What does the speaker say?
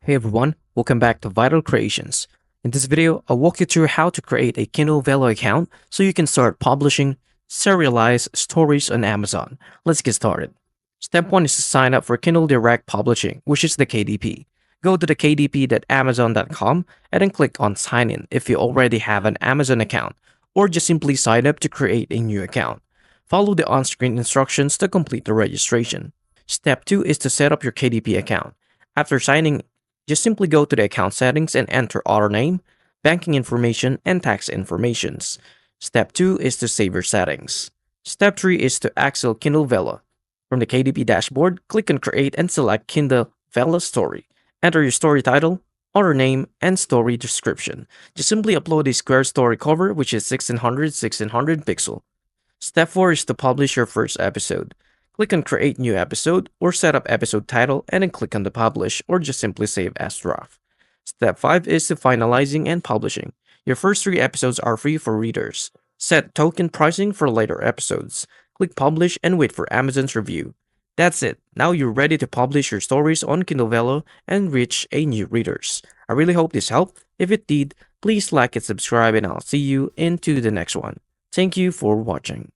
Hey everyone, welcome back to Vital Creations. In this video, I'll walk you through how to create a Kindle Vella account so you can start publishing serialized stories on Amazon. Let's get started. Step 1 is to sign up for Kindle Direct Publishing, which is the KDP. Go to the kdp.amazon.com and then click on Sign In if you already have an Amazon account, or just simply sign up to create a new account. Follow the on-screen instructions to complete the registration. Step 2 is to set up your KDP account. After signing, just simply go to the account settings and enter author name, banking information, and tax informations. Step 2 is to save your settings. Step 3 is to access Kindle Vella. From the KDP dashboard, click on Create and select Kindle Vella Story. Enter your story title, author name, and story description. Just simply upload a square story cover which is 1600 pixel. Step 4 is to publish your first episode. Click on Create New Episode or Set up Episode Title and then click on the Publish or just simply save as draft. Step 5 is to finalizing and publishing. Your first 3 episodes are free for readers. Set token pricing for later episodes. Click Publish and wait for Amazon's review. That's it. Now you're ready to publish your stories on Kindle Vella and reach a new readers. I really hope this helped. If it did, please like and subscribe and I'll see you into the next one. Thank you for watching.